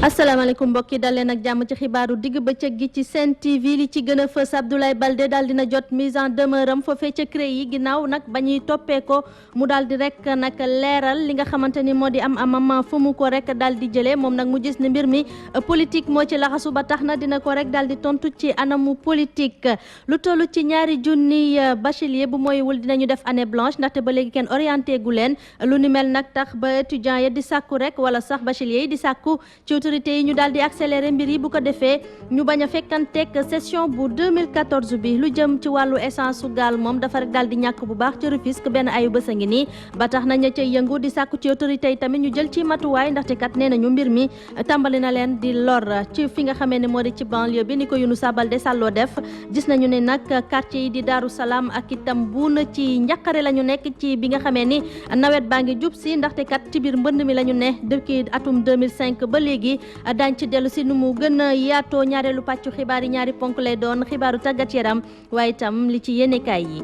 asalaamaaleykum mbokk yi dal leen ak jàmm ci xibaaru digg bëccëg gi ci Sen TV li ci gën a fës Abdoulaye Baldé daal dina jot mise en demeure am foofee ca CREI yi ginnaaw nag ba ñuy toppee ko mu daal di rek nag leeral li nga xamante ni moo di am amam fu mu ko rek daal di jëlee moom nag mu gis ne mbir mi politique moo ci laxasu ba tax na dina ko rek daal di tontu ci anamu politique. lu toll ci ñaari junni bachelier bu mooywul dinañu def année blanche ndaxte ba léegi kenn orienté gu leen lu ni mel nag tax ba étudiants ya di sàkku rek wala sax bachelier yi di sàkku ci autorité yi ñu daal di accélérer mbir yi bu ko defee ñu bañ a fekkanteeg session bu 2014 bi lu jëm ci wàllu essence su gaal moom dafa rek daal di ñàkk bu baax ci Rufisque benn ayu bës a ngi nii ba tax na ña cay yëngu di sàkku ci autorité yi tamit ñu jël ci matuwaay ndaxte kat nee nañu mbir mi tàmbali na leen di lor ci fi nga xamee ne moo di ci banlieue bi ni ko Younoussa Baldé Salloo def gis nañu ne nag quartier yi di Daaru Salaam ak itam buuna ci njàqare la ñu nekk ci bi nga xamee ni nawet baa ngi jub si ndaxte kat ci biir mbënd mi la ñu ne depuis atum 2005 ba léegi daañ ci dellu si nu mu gën a yaatoo ñaareelu pàccu xibaar yi ñaari ponk lay doon xibaaru tàggat yaram waaye itam li ci yéenekaay yi.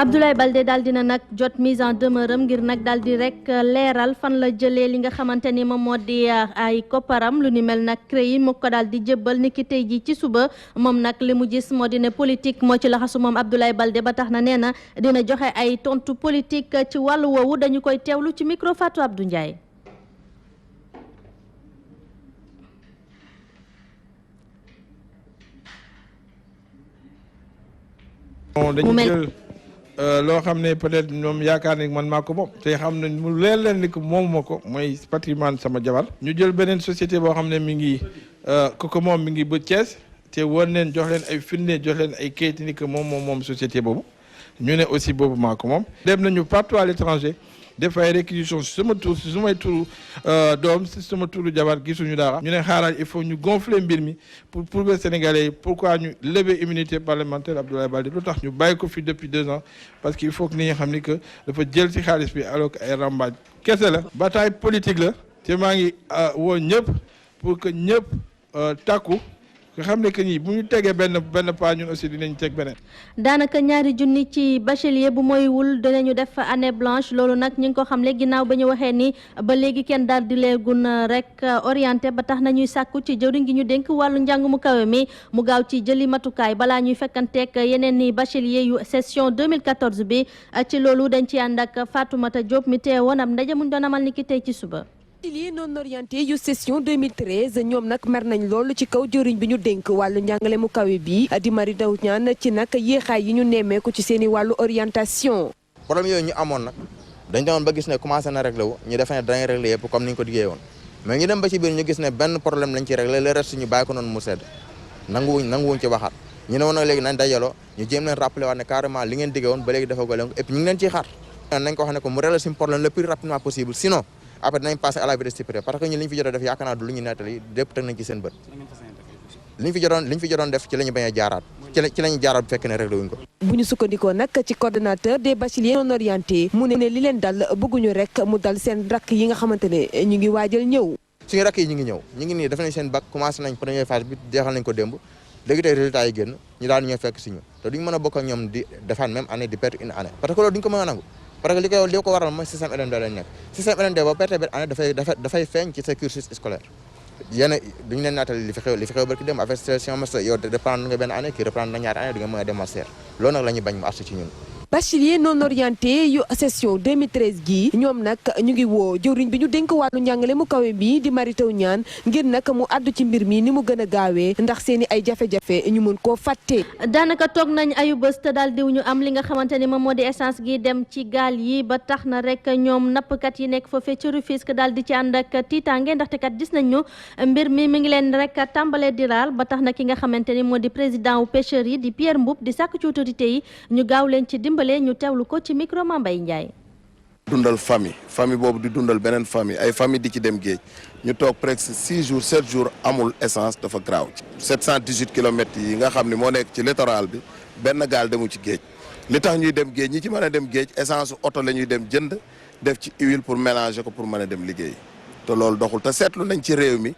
Abdoulaye Baldé daal dina nag jot mise en demeure am ngir nag daal di rek leeral fan la jëlee li nga xamante ni moom moo di ay kopparam lu ni mel nag CREI mu ko daal di jébbal ni ki tey ji ci suba moom nag li mu gis moo di ne politique moo ci laxasu moom Abdoulaye Baldé ba tax na nee na dina joxe ay tontu politique ci wàllu woowu dañu koy teewlu ci micro Fatou Abdou Ndiaye. loo xam ne peut-être ñoom yaakaar ne man maa ko moom te xam ne mu leer leen ni ko moom ma ko mooy patrimoine sama jabar ñu jël beneen société boo xam ne mi ngi ko moom mi ngi ba Thiès te woon leen jox leen ay firnde jox leen ay kayit ni que moom société boobu ñu ne aussi boobu maa ko moom dem nañu partout à l'étranger def ay réquisition si sama tur si sumay turu doom si sama turu jabar gisuñu dara ñu ne xaaral il faut ñu gonfler mbir mi pour prouver Sénégalais yi pourquoi ñu lever immunité parlementaire Abdoulaye Baldé lu tax ñu bàyyi ko fi depuis 2 ans parce que il faut que nit ñi xam ni que dafa jël ci xaalis bi alors que ay rambaaj kese la bataille politique la te maa ngi woo ñëpp pour que ñëpp takku nga xam ne que ñii bu ñu tegee benn pas ñun aussi dinañ teg beneen. daanaka ñaari junni ci bachelier bu mooywul dinañu def année blanche loolu nag ñu ngi ko xamle ginnaaw ba ñu waxee ni ba léegi kenn daal di leegun rek orienté ba tax na ñuy sàkku ci jëwriñ gi ñu dénk wàllu njàng mu kawe mi mu gaaw ci jëli matukaay balaa ñuy fekkanteeg yeneen ni bachelier yu session 2014 bi ci loolu dañ ci ànd ak Fatoumata Diop mi teewoon am ndaje muñ doon amal ni ki tey ci suba. bachelier non orienté yu session 2013 ñoom nag mer nañ lool ci kaw jëriñ bi ñu dénk wàllu njàngale mu kawe bi di Mary Teuw Niane ci nag yéexaay yi ñu nemmeeku ci seen i wàllu orientation. problème yooyu ñu amoon nag dañ demoon ba gis ne commencé na réglé wu ñu defe ne danañ réglé yëpp comme ni ñu ko diggee woon mais ñu dem ba ci biir ñu gis ne benn problème lañ ci réglé le reste ñu bàyyi ko noonu mu sedd nanguwuñ ci waxaat ñu ne woon nag léegi nañ dajaloo ñu jéem leen rappelé waat ne carrément li ngeen diggee woon ba léegi defagoo leen ko et puis ñu ngi leen ciy xaar nañ ko wax ne ko mu réglé suñu problème le plus rapidement possible sinon après dinañ passer à la vitesse supérieure parce que ñun li ñu fi jot a def yaakaar naa du lu ñu nettali lépp teg nañ ci seen bët li ñu fi jotoon def ci la ñu bañ a jaaraat ci la ñu jaaraat bu fekkee ne réglé wuñ ko. bu ñu sukkandikoo nag ci coordonnateur des bacheliers non orientés mu ne li leen dal bëgguñu rek mu dal seen rakk yi nga xamante ne ñu ngi waajal ñëw. suñu rakk yi ñu ngi ñëw ñu ngi nii def nañ seen bac commencé nañ première phase bi jeexal nañ ko démb léegi tey résultats yi génn ñu daal ñoo fekk si ñu te duñ mën a bokk ak ñoom di defaat même année di perdre une année parce que loolu duñ ko mën a nangu parce que li ko waral mooy système LMD lañ nekk système LMD boo perte benn année dafay feeñ ci sa cursus scolaire yéen duñu leen naatale li fi xew barki dem avec session master yow reprendre nga benn année kii reprendre na ñaari année di nga mën a dem master loolu nag la ñuy bañ mu artu ci ñun. bachelier non orienté yu session 2013 gii ñoom nag ñu ngi woo jëwriñ bi ñu dénk wàllu njàngale mu kawe bi di Mary Teuw Niane ngir nag mu àddu ci mbir mi ni mu gën a gaawee ndax seeni ay jafe-jafe ñu mun koo fàtte. daanaka toog nañ ayu bés te daal diw ñu am li nga xamante ni moom moo di essence gi dem ci gaal yi ba tax na rek ñoom nappkat yi nekk foofee ci Rufisque daal di ci ànd ak tiitaange ndaxte kat gis nañ ñu mbir mi ngi leen rek tàmbalee di raal ba tax na ki nga xamante ni moo di président wu pêcheurs yi di Pierre Mboup di sàkk ci autorité yi ñu gaaw leen ci ñu teewlu ko ci micro Mambay Ndiaye. dundal famille boobu di dundal beneen famille ay famille di ci dem géej ñu toog presque 6 jours 7 jours amul essence dafa graaw 718 kilomètres yi nga xam ne moo nekk ci littoral bi benn gaal demu ci géej li tax ñuy dem géej ñi ci mën a dem géej essence oto la ñuy dem jënd def ci huile pour mélanger ko pour mën a dem liggéey te loolu doxul te seetlu nañ ci réew mi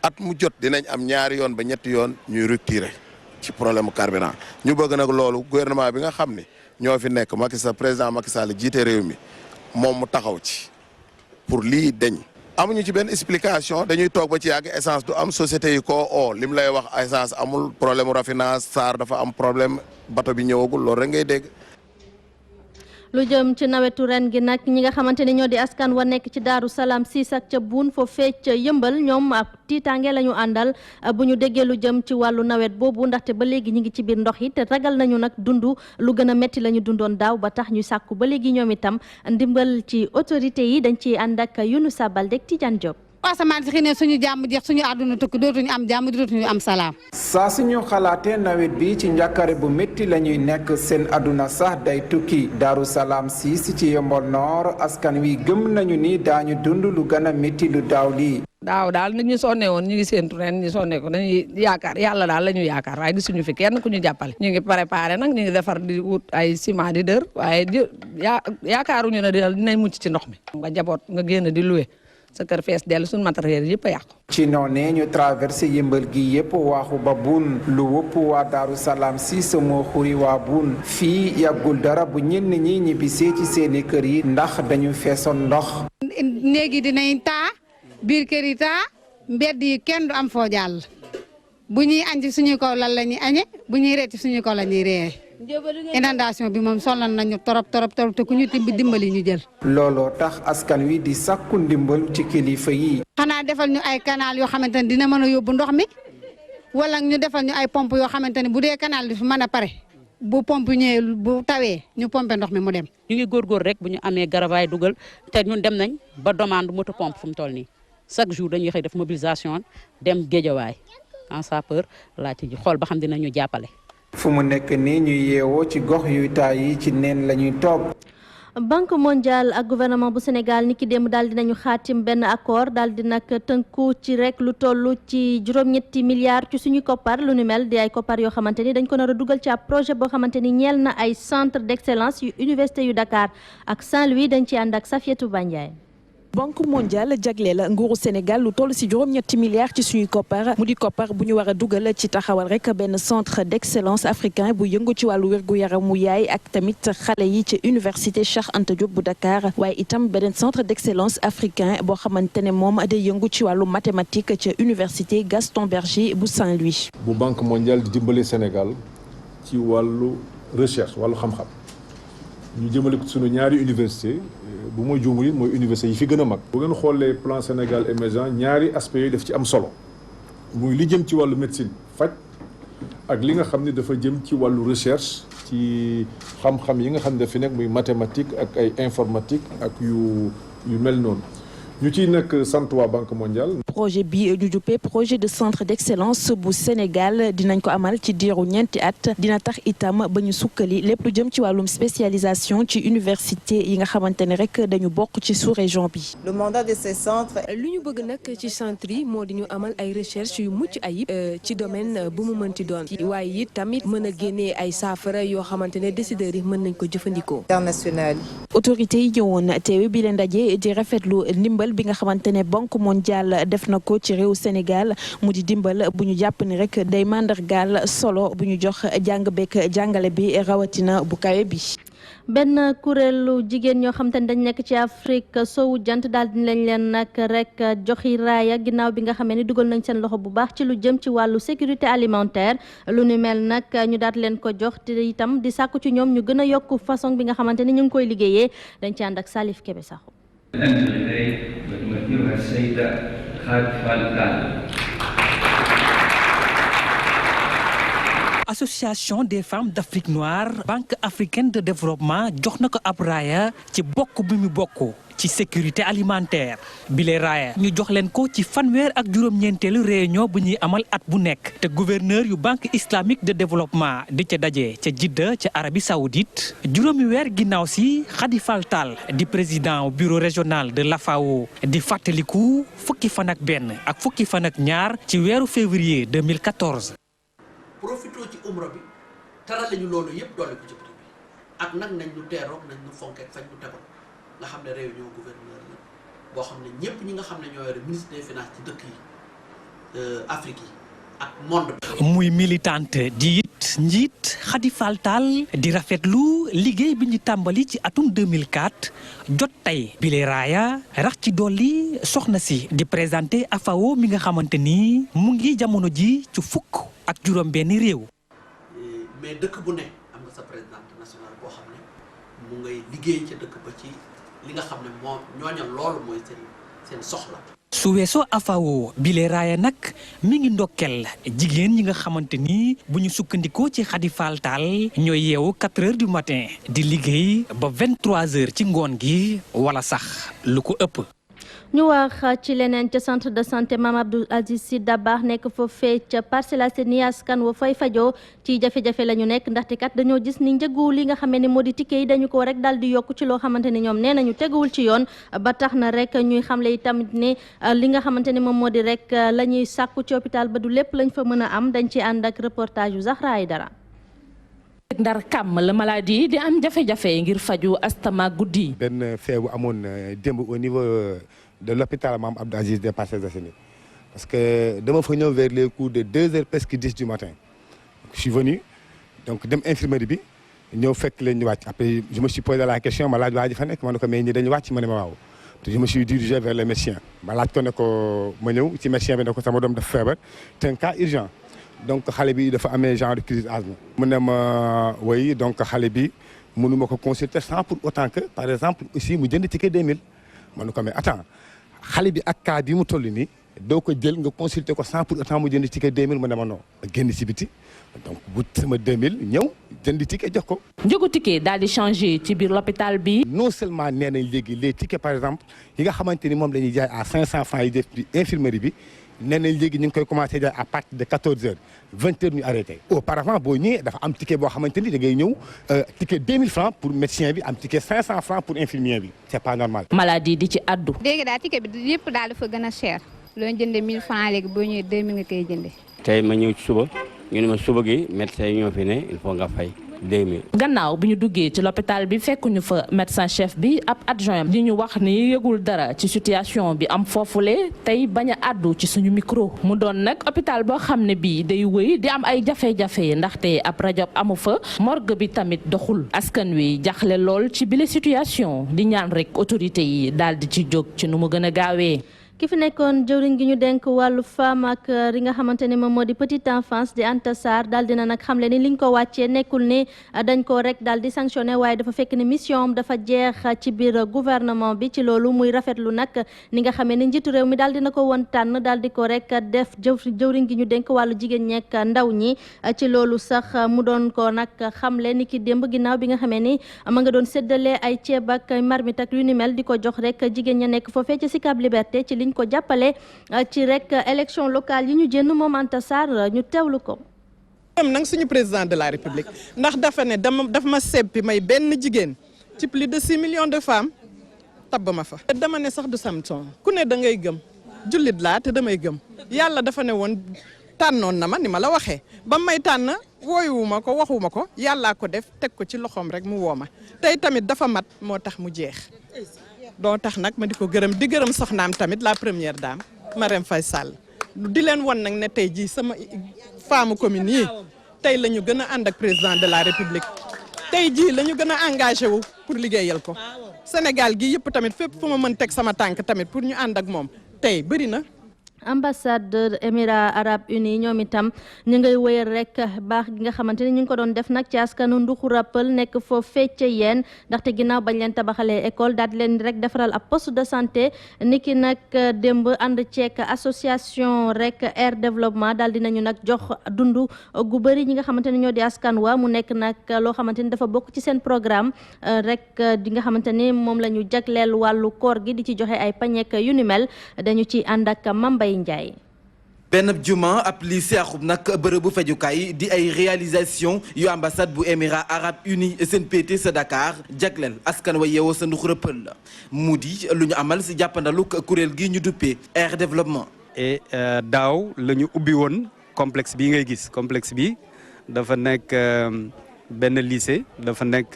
at mu jot dinañ am ñaari yoon ba ñetti yoon ñuy rupturer ci problème carburant ñu bëgg nag loolu gouvernement bi nga xam ne ñoo fi nekk président Macky Sall jiite réew mi moom mu taxaw ci pour lii deñ amuñu ci benn explication dañuy toog ba ci yàgg essence du am société yi koo oo lim lay wax essence amul problème raffinage SAR dafa am problème bato bi ñëwagul loolu rek ngay dégg. lu jëm ci nawetu ren gi nag ñi nga xamante ni ñoo di askan wa nekk ci Daaru Salaam 6 ak ca Buun foofee ca Yëmbal ñoom ab tiitaange la ñu àndal bu ñu déggee lu jëm ci wàllu nawet boobu ndaxte ba léegi ñu ngi ci biir ndox yi te ragal nañu nag dund lu gën a métti la ñu dundoon daaw ba tax ñu sàkku ba léegi ñoom itam ndimbal ci autorité yi dañ ciy ànd ak Younoussa Baldé ak Tidiane Diop. asamaan si xëy na suñu jàmm jeex suñu àdduna tukki dootuñu am jàmm dootuñu am salaam. saa suñu xalaatee nawet bi ci njàkkare bu métti la ñuy nekk seen àdduna sax day tukki Daaru Salaam si ci Yeumbeul Nord askan wi gëm nañu ni daañu dund lu gën a métti lu daaw lii. daaw daal nit ñu sonne woon ñu ngi séentu ren ñu sonne ko dañuy yaakaar yàlla daal la ñu yaakaar waaye gisuñu fi kenn ku ñu jàppale ñu ngi préparé nag ñu ngi defar di wut ay ciment di dër waaye yaakaaruñu ne dinañ mucc ci ndox mi nga jaboot nga génn di loué sa kër fees dellu suñu matériel yëpp a yàqu. ci noonee ñu traversé yëmbal gi yëpp waaxu ba buun lu wëpp waa Daaru Salaam si moo xuri waa buun fii yàggul dara bu ñenn ñi ñibbisee ci seeni kër yi ndax dañu feesoon ndox. néegi dinañ taa biir kër yi taa mbedd yi kenn du am foo jàll bu ñuy añ ci suñu kaw lan la ñuy añe bu ñuy reet ci suñu kaw la ñuy reere inondation bi moom sonal nañu torop te ku ñu dimbali ñu jël. looloo tax askan wi di sàkku ndimbal ci kilifa yi. xanaa defal ñu ay canal yoo xamante ne dina mën a yóbbu ndox mi wala ñu defal ñu ay pompe yoo xamante ne bu dee canal bi fi mën a pare bu pompe ñëwee bu tawee ñu pompe ndox mi mu dem. ñu ngi góorgóor rek bu ñu amee garavaay dugal te ñun dem nañ ba demande moto pompe fu mu toll nii chaque jour dañuy xëy def mobilisation dem Géejawaay en sapeur laa ci xool ba xam dinañu jàppale. fu mu nekk nii ñu yeewoo ci gox yu taay yi ci neen la ñuy toog. Banque mondiale ak gouvernement bu Sénégal ni ki démb daal dinañu xaatim benn accord daal di nag tënku ci rek lu toll ci juróom-ñetti milliards ci suñu koppar lu ni mel di ay koppar yoo xamante ni dañ ko nar a dugal ci ab projet boo xamante ni ñeel na ay centre d'excellence yu université yu Dakar ak Saint-Louis dañ ci ànd ak Safiatou Bandiaye. Banque mondiale jagleel nguuru Sénégal lu toll ci juróom-ñetti milliards ci suñuy koppar mu di koppar bu ñu war a dugal ci taxawal rek benn centre d'excellence africain bu yëngu ci wàllu wér-gu-yaramu yaay ak tamit xale yi ci université Cheikh Anta Diop bu Dakar waaye itam beneen centre d'excellence africain boo xamante ne moom day yëngu ci wàllu mathématique ci université Gaston Berger bu Saint-Louis. bu Banque mondiale di dimbali Sénégal ci wàllu recherche wàllu xam-xam ñu jëmale ko sunu ñaari université bu mooy juumul mooy université yi fi gën a mag. bu ngeen xoolee plan Sénégal émergent ñaari aspects yooyu daf ci am solo muy li jëm ci wàllu médecine faj ak li nga xam ne dafa jëm ci wàllu recherche ci xam-xam yi nga xam ne dafa nekk muy mathématique ak ay informatique ak yu mel noonu ñu ciy nekk sant waa Banque mondiale. projet bi du duppee projet de centre d'excellence bu Sénégal dinañ ko amal ci diiru ñeenti at dina tax itam ba ñu sukkali lépp lu jëm ci wàllum spécialisation ci université yi nga xamante ne rek dañu bokk ci sous-région bi. Le mandat de ces centres. lu ñu bëgg nag ci centre yi moo di ñu amal ay recherche yu mucc ayib ci domaine bu mu mënti doon waaye it tamit mën a génnee ay saafara yoo xamante ne décideurs yi mën nañ ko jëfandikoo. international. autorités yi ñëwoon teewe bi leen ndaje di rafetlu ndimbal bi nga xamante ne Banque mondiale def na ko ci réew Sénégal mu di dimbal bu ñu jàpp ni rek day màndargaal solo bu ñu jox jàng beek jàngale bi rawatina bu kawe bi. benn kuréelu jigéen ñoo xam te ne dañ nekk ci Afrique sowu jant daal di leen nag rek joxi raaya ginnaaw bi nga xamee ni dugal nañ seen loxo bu baax ci lu jëm ci wàllu sécurité alimentaire lu ni mel nag ñu daal leen ko jox te itam di sàkku ci ñoom ñu gën a yokk façon bi nga xamante ni ñu ngi koy liggéeyee dañ ci ànd ak Salif Kébé Sakho. Association des femmes d'Afrique noire Banque africaine de développement jox na ko ab raaya ci bokk bi mu bokk ci sécurité alimentaire bile raaya ñu jox leen ko ci fanweer ak juróom-ñeenteelu réunion bu ñuy amal at bu nekk te gouverneur yu banque islamique de développement di ca daje ca Jidda ca Arabie Saoudite juróomi weer ginnaaw si Khady Fall Tall di président bureau régional de l'AFAO di fàttaliku fukki fan ak benn ak fukki fan ak ñaar ci weeru février 2014. profito ci umra bi taral lañu loolu yëpp doole ko ci biti bi ak nag nañ ñu teeroog nañ ñu fonkeek fañ ñu tegoon nga xam ne réunion gouverneur la boo xam ne ñëpp ñi nga xam ne ñoo yore ministre des finances ci dëkk yi Afrique yi ak monde. muy militante di it njiit Khady Fall Tall di rafetlu liggéey bi ñu tàmbali ci atum 2004 jot tey bile raaya rax ci dolli soxna si di présenté AFAO mi nga xamante ni mu ngi jamono ji ci fukk ak juróom-benn réew. mais dëkk bu ne am nga sa présidente nationale boo xam ne mu ngay liggéey ca dëkk ba ci li nga xam ne moo ñooñal loolu mooy seen soxla. su weesoo AFAO bile raaya nag mi ngi ndokkel jigéen ñi nga xamante ni bu ñu sukkandikoo ci Khady Fall Tall ñooy yeewu 4 heures du matin di liggéey ba 23 heures ci ngoon gi wala sax lu ko ëpp. ñu wax ci leneen ca centre de santé Mame Abdou Aziz Sy Dabakh nekk foofee ca Parcelles Assainies askan wa fay fajoo ci jafe-jafe la ñu nekk ndaxte kat dañoo gis ni njëgu li nga xamee ni moo di ticket yi dañu ko rek daal di yokk ci loo xamante ni ñoom nee nañu teguwul ci yoon ba tax na rek ñuy xamle yi tamit ne li nga xamante ni moom moo di rek la ñuy sàkku ci hôpital ba du lépp lañ fa mën a am dañ ci ànd ak reportage yu Zahra Aïdara. Ndar kàmm la maladie di am jafe-jafe ngir faju astama guddi. benn feebu amoon démb au niveau de l'hôpital Mame Abdou Aziz des Parcelles Assainies parce que dama fa ñëw vers les coups de 2 heures presque 10 du matin je suis venu donc dem infirmerie bi ñëw fekk leen ñu wàcc après je me suis posé la question ma laaj waa ji fa nekk ma ne ko mais ñi dañu wàcc ma ne ma waaw te je me suis dirigé vers le médecin ma laaj ko ne ko ma ñëw ci médecin bi ne ko sama doom dafa feebar c'est un cas urgent donc xale bi dafa amee genre de crise asthme mu ne ma woy donc xale bi mënu ma ko consulter sans pour autant que par exemple aussi mu jënd ticket 2000 ma ne ko mais attends xale bi ak cas bi mu toll nii doo ko jël nga consulter ko sans pour autant mu jënd ticket 2000 mu ne ma non génn ci biti donc bu sama 2000 ñëw jënd ticket jox ko. njëgu ticket daal di changé ci biir l'hôpital bi. non seulement nee nañ léegi les tickets par exemple yi nga xamante ni moom la ñuy jaay à 500 francs yi def ci infirmerie bi nee nañ léegi ñu ngi koy commencé jaay à partir de 14 heures 20 heures ñu arrêté. auparavant boo ñëwee dafa am ticket boo xamante ni da ngay ñëw ticket 2000 francs pour médecin bi am ticket 500 francs pour infirmier bi c'est pas normal. maladie di ci addu. léegi daal ticket bi yëpp daal dafa gën a cher. loo jëndee 1000 francs léegi boo ñëwee 2000 nga koy jëndee. tey ma ñëw ci suba ñu ne ma suba gi médecin yi ñoo fi ne il faut nga fay 2000. gannaaw bi ñu duggee ci l'hôpital bi fekkuñu fa médecin chef bi ab adjoint di ñu wax ni yëgul dara ci situation bi am foofule tey bañ a àddu ci suñu micro. mu doon nag hôpital boo xam ne bii day wëy di am ay jafe-jafe ndaxte ab rajo amu fa morgue bi tamit doxul askan wi jaxle lool ci bile situation di ñaan rek autorité yi daal di ci jóg ci nu mu gën a gaawee. ki fi nekkoon jëwriñ gi ñu denk wàllu femme ak li nga xamante ne moom moo di petite enfance di Anta Sarr daal dina nag xamle ni liñ ko wàccee nekkul ne dañ ko rek daal di sanctionné waaye dafa fekk ne mission am dafa jeex ci biir gouvernement bi ci loolu muy rafetlu nag ni nga xamee ni njiitu réew mi daal dina ko woon tànn daal di ko rek def jëwriñ gi ñu denk wàllu jigéen ñeek ndaw ñi ci loolu sax mu doon ko nag xamle ni ki démb ginnaaw bi nga xamee ni ma nga doon séddale ay ceeb ak marmite ak yu ni mel di ko jox rek jigéen ña nekk foofee ci Sicap Liberté ci liñ ko jàppale ci rek élection locale yi ñu jënd moom Anta Sarr ñu teewlu ko. am nag suñu président de la république ndax dafa ne dafa ma seppi may benn jigéen ci plus de 6 millions de femmes tabb ma fa. dama ne sax du Samson ku ne da ngay gëm jullit laa te damay gëm yàlla dafa ne woon tànnoon na ma ni ma la waxee ba may tànn wooyuwuma ko waxuma ko yàllaa ko def teg ko ci loxoom rek mu woo ma tey tamit dafa mat moo tax mu jeex. doo tax nag ma di ko gërëm di gërëm soxnaam tamit la première dame Marème Faye Sall di leen won nag ne tey jii sama femme commune yi tey la ñu gën a ànd ak président de la république tey jii la ñu gën a engagé wu pour liggéeyal ko Sénégal gi yëpp tamit fépp fu ma mën teg sama tànk tamit pour ñu ànd ak moom tey bëri na. ambassadeur Émirats Arabes Unis ñoom itam ñu ngay wëyal rek baax gi nga xamante ni ñu ngi ko doon def nag ci askanu Nduxura Pël nekk foofu fecce yeen ndaxte ginnaaw bañ leen tabaxalee école daal di leen rek defaral ab poste de santé niki nag démb ànd ceek association rek air développement daal dinañu nag jox dund gu bëri ñi nga xamante ni ñoo di askan wa mu nekk nag loo xamante ni dafa bokk ci seen programme rek di nga xamante ni moom la ñu jagleel wàllu koor gi di ci joxe ay pañeek yu ni mel dañu ci ànd ak Mambay Ndiaye. benn juma ab lycée axub nag bërëbu fajukaay di ay réalisation yu ambassade bu Émirats Arabes Unis SNPT sa Dakar jagleel askan wa yeewoo sa Nduxura Pël la mu di lu ñu amal si jàppandaluk kuréel gi ñu duppee air développement. et daaw la ñu ubbi woon complexe bi ngay gis complexe bi dafa nekk benn lycée dafa nekk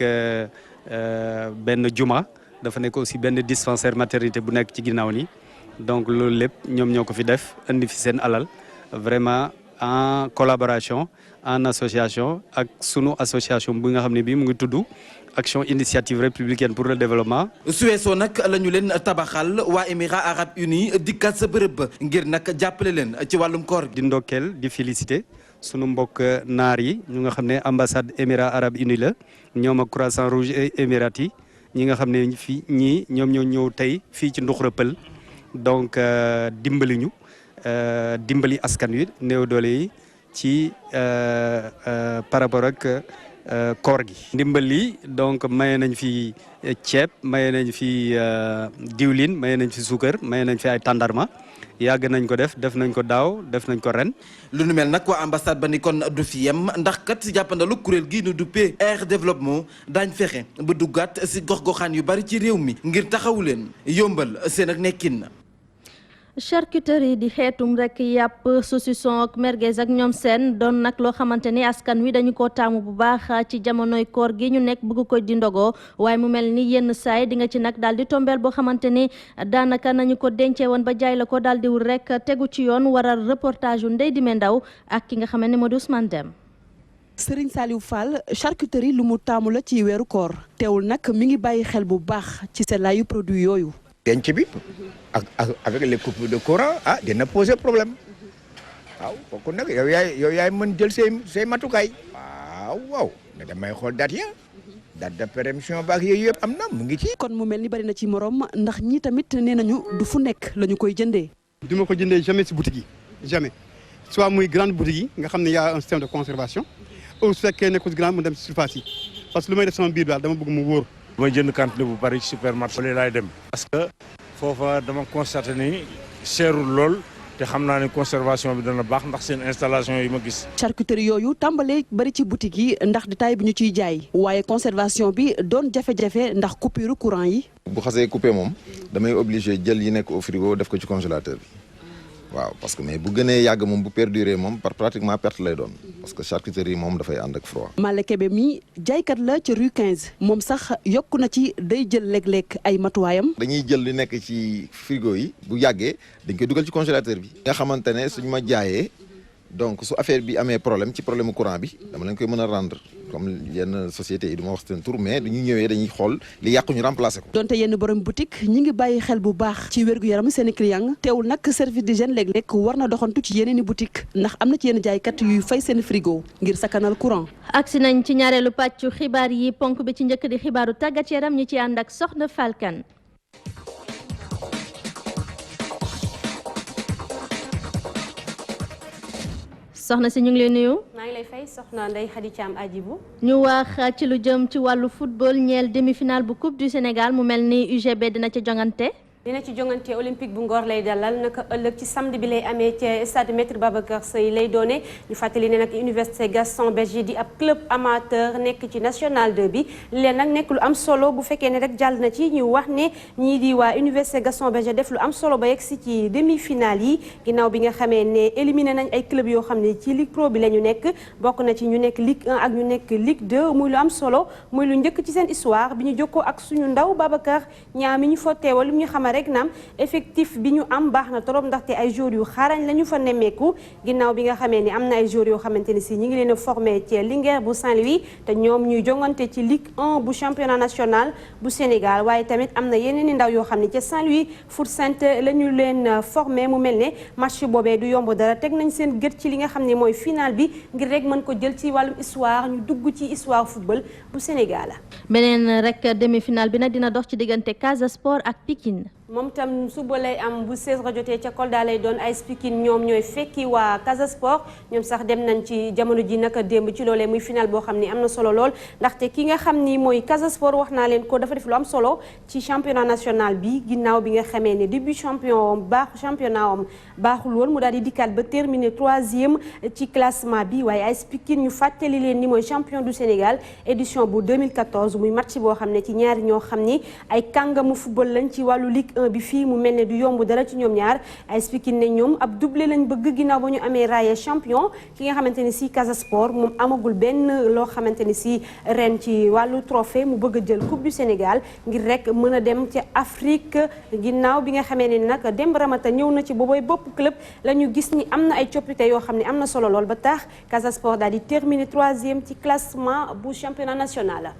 benn juma dafa nekk aussi benn dispensaire maternité bu nekk ci ginnaaw ni donc loolu lépp ñoom ñoo ko fi def indi fi seen alal vraiment en collaboration en association ak sunu association bi nga xam ne bii mu ngi tudd Action Initiative Républicaine pour le Développement. su weesoo nag la ñu leen tabaxal waa Émirats Arabes Unis dikkat sa bërëb ba ngir nag jàppale leen ci wàllum koor gi. di ndokkeel di féliciter sunu mbokk naar yi ñu nga xam ne ambassade Émirats Arabes Unis la ñoom ak Croissant Rouge Émirati ñi nga xam ne fii ñii ñoom ñoo ñëw tey fii ci Nduxura Pël donc dimbali ñu dimbali askan wi néew doole yi ci par rapport ak koor gi. ndimbal li donc maye nañ fi ceeb maye nañ fi diwlin maye nañ fi suukar maye nañ fi ay tàndarma yàgg nañ ko def nañ ko daaw def nañ ko ren. lu nu mel nag waa ambassade ba ni kon du fi yem ndax kat si jàppandalu kuréel gii nu duppee air développement daañ fexe ba duggaat si gox-goxaan yu bari ci réew mi ngir taxawu leen yombal seen ak nekkin. charcuterie di xeetum rek yàpp saucisson ak merguez ak ñoom seen doon nag loo xamante ni askan wi dañu ko taamu bu baax ci jamonoy koor gi ñu nekk bëgg ko di ndogoo waaye mu mel ni yenn saay di nga ci nag daal di tombeel boo xamante ni daanaka nañu ko dencee woon ba jaay la ko daal di wul rek tegu ci yoon waral reportage yu Ndeye Dime Ndaw ak ki nga xam ne moo di Ousmane Deme. Serigne Saliou Fall charcuterie lu mu taamu la ci weeru koor teewul nag mi ngi bàyyi xel bu baax ci sellaayu produit yooyu. denc bi avec les coupures de courant dina poser problème waaw kooku nag yow yaay mën jël say matukaay waaw mais damay xool date de péremption baak yooyu yëpp am na mu ngi ci. kon mu mel ni bari na ci morom ndax ñii tamit nee nañu du fu nekk la ñu koy jëndee. du ma ko jëndee jamais si boutique yi jamais soit muy grande boutique yi nga xam ne y a un système de conservation ou su fekkee nekkul grande mu dem si surface yi parce que lu may def sama biir daal dama bëgg mu wóor. mooy jënd quantité bu bari supermarché laay dem. parce que foofa dama constaté ni seerul lool te xam naa ne conservation bi dana baax ndax seen installation yi ma gis. charcuterie yooyu tàmbalee bari ci boutique yi ndax détail bi ñu ciy jaay waaye conservation bi doon jafe-jafe ndax coupure courant yi. bu xasee coupé moom damay obligé jël yi nekk au frigo def ko ci congélateur bi waaw parce que mais bu gënee yàgg moom bu perdurer moom pratiquement perte lay doon parce que charcuterie moom dafay ànd ak froid. Male Kebe mi jaaykat la ca rue 15 moom sax yokku na ci day jël léeg-léeg ay matuwaayam. dañuy jël li nekk ci frigo yi bu yàggee dañ koy dugal ci congélateur bi. nga xamante ne suñ ma jaayee donc su affaire bi amee problème ci problème courant bi dama leen koy mën a rendre comme yenn sociétés yi du ma wax seen tur mais dañuy ñëwee dañuy xool li yàqu ñu remplacer ko. donte yenn borom boutique ñi ngi bàyyi xel bu baax ci wér-gu-yaram seen i client teewul nag service d'hygiène léeg-léeg war na doxantu ci yeneen i boutique ndax am na ci yenn jaaykat yuy fay seen frigo ngir sakkanal courant. agsi nañ ci ñaareelu pàccu xibaar yi ponk bi ci njëkk di xibaaru tàggat yaram ñi ci ànd ak Soxna Falkan. soxna si ñu ngi lay nuyu. maa ngi lay fay soxna Ndeye Khady Thiam Adjibou. ñu wax ci lu jëm ci wàllu football ñeel demi-finale bu coupe du Sénégal mu mel ni UGB dina ca jongante. dina ci jongante olympique bu Ngor lay dalal naka ëllëg ci samedi bi lay amee ca stade Maître Babacar Seye lay doone ñu fàttali ne nag université Gaston Berger di ab club amateur nekk ci national 2 bi leen nag nekk lu am solo bu fekkee ne rek jàll na ci ñu wax ne ñii di waa université Gaston Berger def lu am solo ba yegg si ci demi-finale yi ginnaaw bi nga xamee ne éliminé nañ ay club yoo xam ne ci Ligue Pro bi la ñu nekk bokk na ci ñu nekk Ligue 1 ak ñu nekk Ligue 2 muy lu am solo muy lu njëkk ci seen histoire bi ñu jokkoo ak suñu ndaw Babacar ñaa mi ñu fa teewal li ñu xamal rek naam effectif bi ñu am baax na trop ndaxte ay joueurs yu xarañ la ñu fa nemmeeku ginnaaw bi nga xamee ni am na ay joueurs yoo xamante ni si ñi ngi leen a formé ci Linguère bu Saint-Louis te ñoom ñuy jongante ci Ligue 1 bu championnat national bu Sénégal waaye tamit am na yeneen i ndaw yoo xam ne ca Saint-Louis Foot Sainte la ñu leen formé mu mel ne match boobee du yomb dara teg nañ seen gët ci li nga xam ne mooy final bi ngir rek mën ko jël ci wàllum histoire ñu dugg ci histoire football bu Sénégal. beneen rek demi-finale bi nag dina dox ci diggante Casa Sport ak Pikine. moom tam suba lay am bu 16 jotee ca Kolda lay doon AS Pikine ñoom ñooy fekki waa Casa Sport ñoom sax dem nañ ci jamono ji naka démb ci loolee muy final boo xam ni am na solo lool ndaxte ki nga xam ni mooy Casa Sport wax naa leen ko dafa def lu am solo ci championnat national bi ginnaaw bi nga xamee ne début championnat am baaxul woon mu daal di dikkaat ba terminer 3e ci classement bi waaye AS Pikine ñu fàttali leen ni mooy champion du Sénégal édition bu 2014 muy match boo xam ne ci ñaari ñoo xam ni ay kàngamu football lañ ci wàllu Ligue 1 bi fii mu mel ne du yomb dara ci ñoom ñaar ay Pikine ne ñoom ab doublé lañ bëgg ginnaaw ba ñu amee raaya champion ki nga xamante ni si Casa Sport moom amagul benn loo xamante ni si ren ci wàllu trophée mu bëgg a jël coupe du Sénégal ngir rek mën a dem ca Afrique ginnaaw bi nga xamee ne nag Demba Ramata ñëw na ci boobooy bopp club la ñu gis ni am na ay coppite yoo xam ne am na solo lool ba tax Casa Sport daal di terminer 3e ci classement bu championnat national.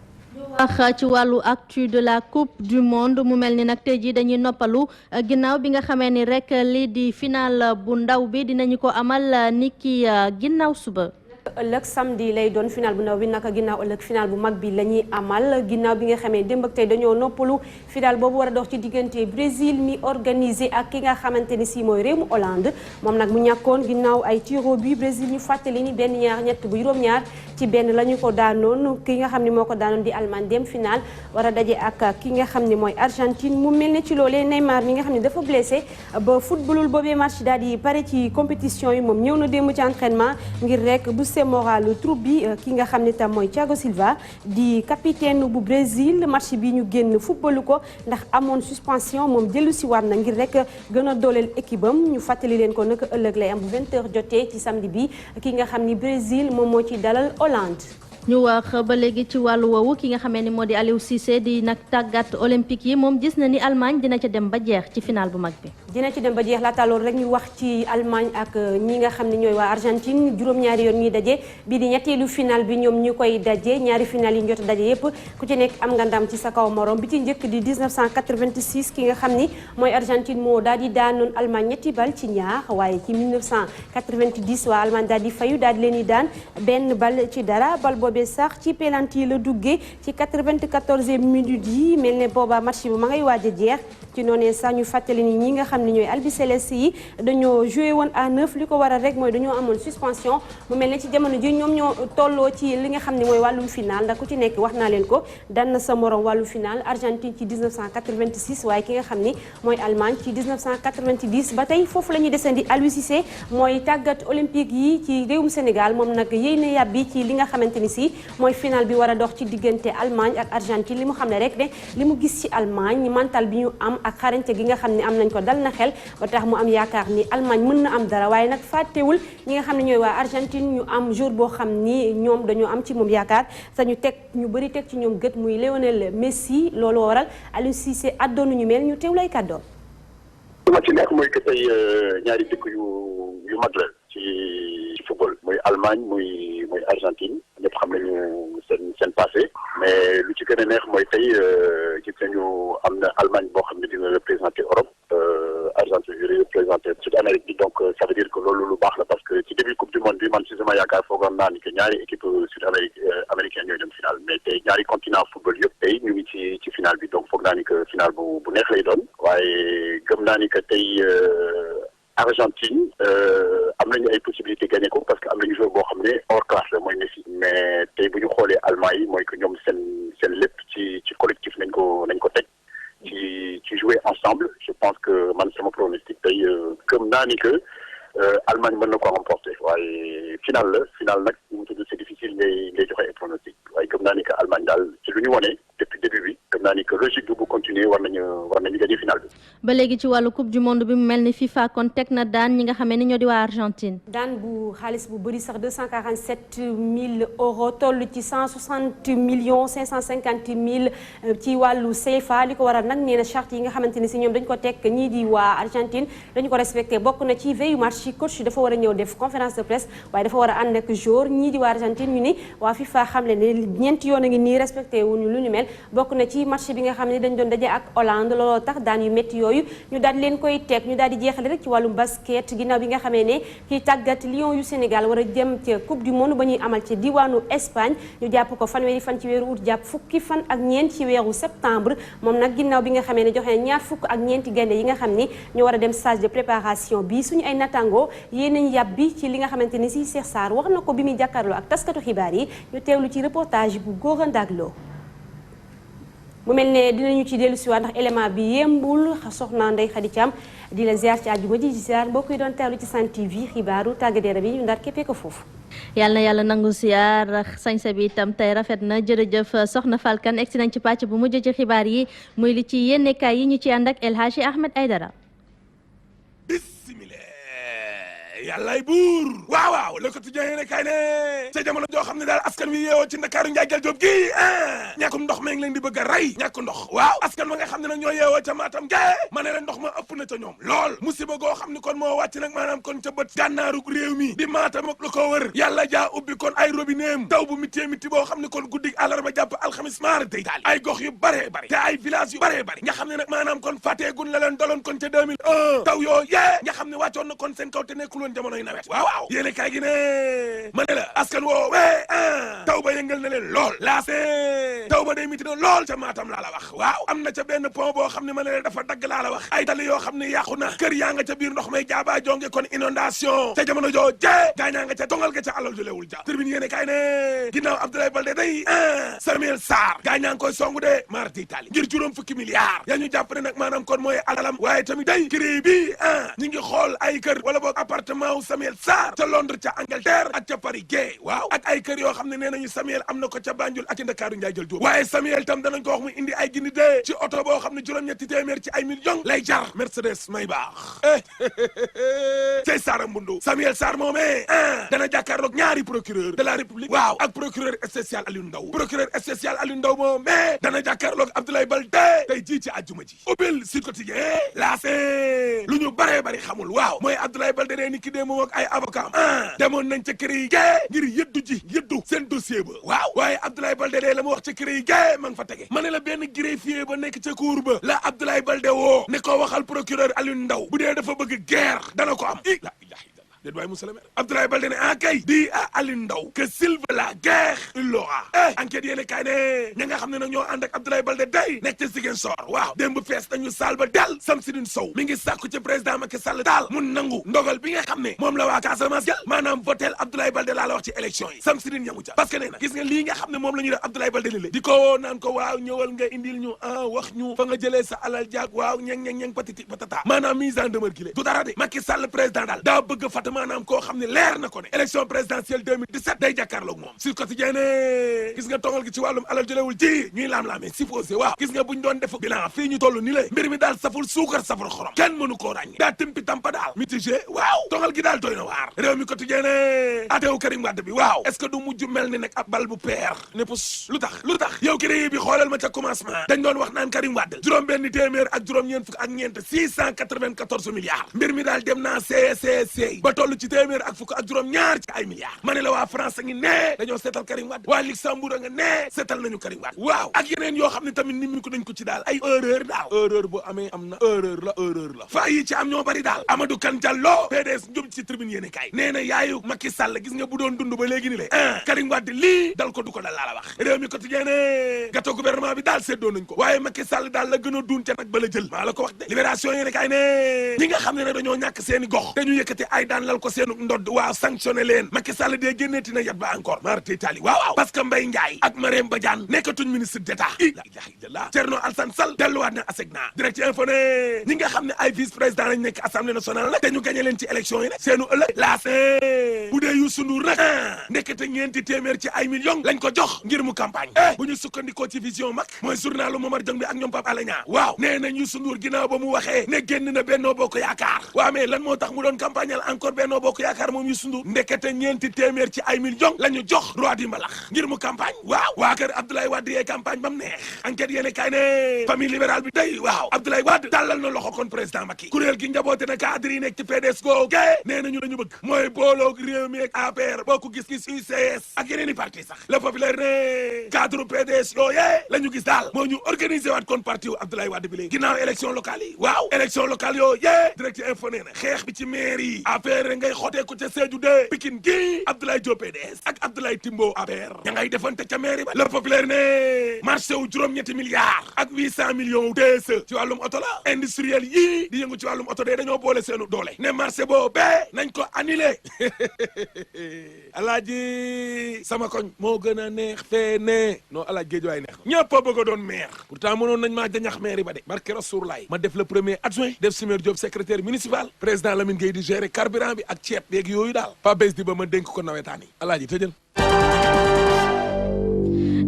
wax ci wàllu actu de la coupe du monde mu mel ni nag tey jii dañuy noppalu ginnaaw bi nga xamee ni rek lii di final bu ndaw bi dinañu ko amal niki ginnaaw suba. ëllëg samedi lay doon final bu ndaw bi naka ginnaaw ëllëg final bu mag bi la ñuy amal ginnaaw bi nga xamee démb ak tey dañoo noppalu final boobu war a dox ci diggante Brésil mi organisé ak ki nga xamante ni si mooy réewum Hollande moom nag mu ñàkkoon ginnaaw ay tiro bi Brésil ñu fàttali ni benn ñaar ñett bu juróom-ñaar ci benn la ñu ko daanoon ki nga xam ne moo ko daanoon di Allemagne dem final war a daje ak ki nga xam ne mooy Argentine mu mel ne ci loolee Neymar mi nga xam ne dafa blessé ba footballul boobee match daal di pare ci compétition yi moom ñëw na démb ci entraînement ngir rek c'est moral troupe bi ki nga xam ne tam mooy Thiago Silva di capitaine bu Brésil match bi ñu génn footballu ko ndax amoon suspension moom jëlu si war na ngir rek gën a dooleel équipe am ñu fàttali leen ko naka ëllëg lay am bu 20h jotee ci samedi bi ki nga xam ni Brésil moom moo ci dalal Hollande. ñu wax ba léegi ci wàllu woowu ki nga xamee ni moo di Aliou Cissé di nag tàggat olympique yi moom gis na ni Allemagne dina ca dem ba jeex ci final bu mag bi. dina ci dem ba jeex laata loolu rek ñu wax ci Allemagne ak ñi nga xam ne ñooy waa Argentine juróom-ñaari yoon ñuy daje bii di ñetteelu final bi ñoom ñu koy daje ñaari final yi ñu jot a daje yépp ku ci nekk am nga ndam ci sa kaw morom bi ci njëkk di 1986 ki nga xam ni mooy Argentine moo daal di daanoon Allemagne ñetti bal ci ñaar waaye ci 1990 waa Allemagne daal di fayu daal di leen di daan benn bal ci dara bal boobee sax ci penalty la duggee ci 94e minute yi mel ne booba match bi ma ngay waaj a jeex ci noonee sax ñu fàttali ni ñi nga xam ne ñooy albiceleste yi dañoo joué woon à 9 li ko waral rek mooy dañoo amoon suspension mu mel ne ci jamono ji ñoom ñoo tolloo ci li nga xam ne mooy wàllum final ndax ku ci nekk wax naa leen ko daan na sa morom wàllu final Argentine ci 1986 waaye ki nga xam ni mooy Allemagne ci 1990 ba tey foofu la ñuy desandi Aliou Cissé mooy tàggat olympique yi ci réewum Sénégal moom nag yéy na yàbbi ci li nga xamante ni si mooy final bi war a dox ci diggante Allemagne ak Argentine li mu xam ne rek ne li mu gis ci Allemagne mental bi ñu am ak xarañte gi nga xam ne am nañ ko dal na xel ba tax mu am yaakaar ni Allemagne mën na am dara waaye nag fàttewul ñi nga xam ne ñooy waa Argentine ñu am jour boo xam ni ñoom dañoo am ci moom yaakaar sa ñu teg ñu bëri teg ci ñoom gët muy Lionel Messi loolu waral Aliou Cissé àddoonu ñu mel ñu teew lay kàddoom. li ma ci nekk mooy que tey ñaari dëkk yu mag la ci football muy Allemagne muy Argentine ñëpp xam nañu seen passé mais lu ci gën a neex mooy tey gis nañu am na Allemagne boo xam ne dina représenter Europe Argentine yu représenter Sud Amérique bi donc ça veut dire que loolu lu baax la parce que ci début coupe du monde bi man si sama yaakaar foogoon naa ni que ñaari équipe Sud américaine ñooy dem final mais tey ñaari continent football yëpp tey ñu ngi ci final bi donc foog naa ni que final bu neex lay doon waaye gëm naa ni que tey Argentine am nañu ay possibilité gagné ko parce que am nañu joueur boo xam ne hors classe la mooy Messi mais tey bu ñu xoolee Allemagne yi mooy que ñoom seen lépp ci collectif nañ ko teg ci jouer ensemble je pense que man sama pronostic tey gëm naa ni que Allemagne mën na ko remporter waaye final nag ñu mu tudd c'est difficile ngay joxe ay pronostic waaye gëm naa ni que Allemagne daal ci lu ñu wone depuis début bi gëm naa ni que logique bi bu continuer war nañu gagner final bi. ba léegi ci wàllu coupe du monde bi mu mel ni FIFA kon teg na daan ñi nga xamee ni ñoo di waa Argentine. daan bu xaalis bu bëri sax 247 000 euros toll ci 160 millions 550 000 ci wàllu CFA li ko waral nag nee na charte yi nga xamante ni si ñoom dañ ko teg ñii di waa Argentine dañu ko respecté bokk na ci veille match ci coach dafa war a ñëw def conférence de presse waaye dafa war a ànd ak jour ñii di waa Argentine ñu ni waa FIFA xam le ne ñeenti yoon a ngi nii respecté wuñu lu ñu mel bokk na ci match bi nga xam ne dañ doon daje ak Hollande looloo tax daan yu métti yooyu ñu daal di leen koy teg ñu daal di jeexale rek ci wàllum basket ginnaaw bi nga xamee ne kiy tàggat Lions yu Sénégal war a jëm ca coupe du monde ba ñuy amal ca diwaanu Espagne ñu jàpp ko fanweeri fan ci weeru août jàpp fukki fan ak ñeent ci weeru septembre moom nag ginnaaw bi nga xamee ne joxe ñaar fukk ak ñeenti gaynde yi nga xam ni ñu war a dem stage de préparation bi suñu ay natango yéen nañ yàbbi ci li nga xamante ni si Cheikh Sarr wax na ko bi muy jàkkaarloo ak taskatu xibaar yi ñu teewlu ci reportage bu Gora Ndaglo mu mel ne dinañu ci dellu siwaat ndax élément bi yembul soxna Ndeye Khady Thiam di la ziar ci àjjuma ji ziar mbokk yi doon teewlu ci Sen TV xibaaru tàggat yaram yi ñu ndar képpee ko foofu yàlla na yàlla nangu siyaar sañse bi itam tey rafet na jërëjëf soxna Falkan egsi nañ ci pàcc bu mujj ci xibaar yi muy li ci yénnekaay yi ñu ci ànd ak El Hadji Ahmed Aidara. yàllaay buur waaw Le Quotidien yéene kay ne ca jamono joo xam ne daal askan wi yeewoo ci Ndakaaru njaay jël jóob gi ñàkkum ndox mee ngi leen di bëgg a rey ñàkk ndox waaw askan wa nga xam ne nag ñoo yeewoo ca Matam ge ma ne leen ndox ma ëpp na ca ñoom lool musiba goo xam ne kon moo wàcc nag maanaam kon ca bët gànnaarug réew mi di Matam ak lu ko wër yàlla jaa ubbi kon ay robineem taw bu mittee mitti boo xam ne kon guddig àllarba jàpp alxamis maar day daal ay gox yu bare bare te ay village yu bare bare nga xam ne nag maanaam kon fàtteegun la leen doloon kon ca 2001 taw yoo yee nga xam ne wàccoon na kon seen kaw te nekkul woon jamonoy nawet waaw yéene kaay gi ne ma ne la askan woo taw ba yëngal na leen lool laase taw ba day miti na lool ca Matam laa la wax waaw am na ca benn pont boo xam ne ma ne la dafa dagg laa la wax ay tali yoo xam ne yàqu na kër yaa nga ca biir ndox may jaabaa jonge kon inondation ca jamono joo jee gaañaa nga ca dongal ga ca alal ju leewul ja tribune yéene kaay ne ginnaaw Abdoulaye Baldé day Samuel Sarr gaañaa ngi koy songu de marti tali ngir juróom fukki milliards yaa ñu jàpp ne nag maanaam kon mooy alalam waaye tamit day créé bi ñi ngi xool ay kër wala boog appartement wu Samuel Sarr ca Londres ca Angleterre ak ca Paris gay waaw ak ay kër yoo xam ne nee nañu Samuel am na ko ca Banjul ak ci Ndakaaru njaay jël jóob waaye Samuel tam danañ ko wax mu indi ay gindi de ci oto boo xam ne juróom-ñetti téeméer ci ay millions lay jar Mercedes may baax cey Sarr Mbundu Samuel Sarr moomee dana jàkkaarloog ñaari procureur de la République waaw ak procureur spécial Aliou Ndao procureur spécial Aliou Ndao moomee dana jàkkaarloog Abdoulaye Baldé tey jii ci àjjuma ji ubbil Sud Quotidien laase lu ñu baree bari xamul waaw mooy Abdoulaye Baldé nee ni ki dee moom ak ay avocat demoon nañ ca kër yi gée ngir yëddu seen dossier ba waaw waaye Abdoulaye Baldé dee la mu wax ca kër yi gée ma nga fa tege ma ne la benn greffier ba nekk ca cour ba la Abdoulaye Baldé woo ne ko waxal procureur Aliou Ndao bu dee dafa bëgg guerre dana ko am la ilaha illallah déet waay monsieur le maire Abdoulaye Baldé ne kay di Aliou Ndao que s'il veut la guerre il l'aura enquête yéene kaay ne ña nga xam ne nag ñoo ànd ak Abdoulaye Baldé day nekk ca Ziguinchor waaw démb fees nañu saal ba del Samsidine Sow mi ngi sàkku ci président Macky Sall daal mu nangu ndogal bi nga xam ne moom la waa Casamance jël maanaam votel Abdoulaye Baldé laa la wax ci élection yi Samsidine yamu ca parce que nee na gis nga lii nga xam ne moom la ñuy def Abdoulaye Baldé li di ko woo naan ko waaw ñëwal nga indil ñu wax ñu fa nga jëlee sa alal jaag waaw ñeng patiti patata maanaam mise en demeure gi lée du dara de Macky Sall président daal daa bëgg fat maanaam koo xam ne leer na ko ne élection présidentielle 2017 day jàkkaarloog moom Sud Quotidien gis nga tongal gi ci wàllum alal jëlewul ji ñuy laam-laamee supposé waaw gis nga buñ doon def bilan fii ñu toll ni lé mbir mi daal saful suukar saful xorom kenn mënu koo ràññe daa timpi tampa daal mitigé waaw tongal gi daal doy na waar réew mi Quotidien ateewu Karim Wade bi waaw est-ce que du mujj mel ni nag ab bal bu peer ne pus lu tax yow créé bi xoolal ma ca commencement dañ doon wax naan Karim Wade juróom benn téeméer ak juróom ñeent fukk ak ñeent 694 milliards mbir mi daal dem naa seey ba toll ci téeméer ak fukk ak juróom ñaar ci ay milliards ma ne la waa France ngi ne dañoo seetal Karim Wade waa Luxembourg nga ne seetal nañu Karim Wade waaw ak yeneen yoo xam ne tamit nit ñi ko dañ ko ci daal ay erreur bu amee am na erreur la faa yi ci am ñoo bari daal Amadou Kane Diallo PDS njum ci tribune yéene kaay nee na yaayu Macky Sall gis nga bu doon dund ba léegi ni le Karim Wade lii dal ko du ko dal laa la wax réew mi quotidien ne gâteau gouvernement bi daal séddoo nañ ko waaye Macky Sall daal la gën a duun ca nag ba la jël maa la ko wax de libération yéene kaay ne ñi nga xam ne nag dañoo ñàkk seeni gox dañu yëkkati ay daan lal ko seenu ndodd waaw sanctionné leen Macky Sall dee génneeti na yat ba encore marti tali waaw parce que Mbaye Ndiaye ak Marème Badiane nekkatuñ ministre d'état la ilaha illallah Thierno Alassane Sall delluwaat na ASECNA direct info ne ñi nga xam ne ay vice président lañ nekk assemblée nationale nag dañu gagné leen ci élection yi nag seenu ëllëg laas bu dee Youssou Ndour nag nekkate ñeenti téeméer ci ay millions lañ ko jox ngir mu campagne bu ñu sukkandikoo ci vision mag mooy journalu Momar Dieng bi ak ñoom Pape Alé Niang waaw nee nañ Youssou Ndour ginnaaw ba mu waxee ne génn na Benno Bokk Yaakaar waaw mais lan moo tax mu doon campagnal encore Benno Bokk Yaakaar moom Youssou Ndour ndekete ñeenti téeméer ci ay millions la ñu jox roi di mbalax ngir mu campagne waaw waa kër Abdoulaye Wade yee campagne ba mu neex enquête yéene kaay ne famille libérale bi day waaw Abdoulaye Wade tàllal na loxo kon président Macky kuréel gi njaboote na cadre yi nekk ci PDS googu nee nañu lañu bëgg mooy booloog réew mi ak APR boo ko gis-gis UCS ak yeneen i parti sax le populaire ne cadre PDS yooyee la ñu gis daal moo ñu organiser waat kon parti wu Abdoulaye Wade bi léegi ginnaaw élection locale yi waaw élection locale yooyee direct info nee na xeex bi ci maire yi APR ngay xotee ko ca Sédhiou de Pikine gi Abdoulaye Diop PDS ak Abdoulaye Timbo APR ña ngay defante ca maire ba le populaire ne marché wu juróom-ñetti milliards ak 800 millions TSE ci wàllum oto la industriel yii di yëngu ci wàllum oto de dañoo boole seenu doole ne marché boobee nañ ko annulé alaaji sama koñ moo gën a neex fee ne non alaaj géej waay neex ñëpp a bëgg a doon maire pourtant mënoon nañ maa jañax maire ba de barke Rasoulaay ma def le premier adjoint def Simer Diop secrétaire municipal président Lamine Gueye di gérer carburant bi bi ak ceeb beeg yooyu daal pa bés di ba ma dénk ko nawetaan yi alaaji tëjël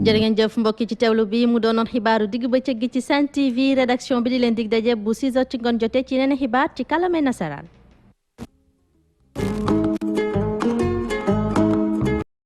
jërë ngeen jëf mbokki ci teewlu bi mu doonoon xibaaru digg bëccëg gi ci Sen TV rédaction bi di leen dig daje bu 6h ci ngoon jotee ci yeneen xibaar ci kàllaamay nasaraan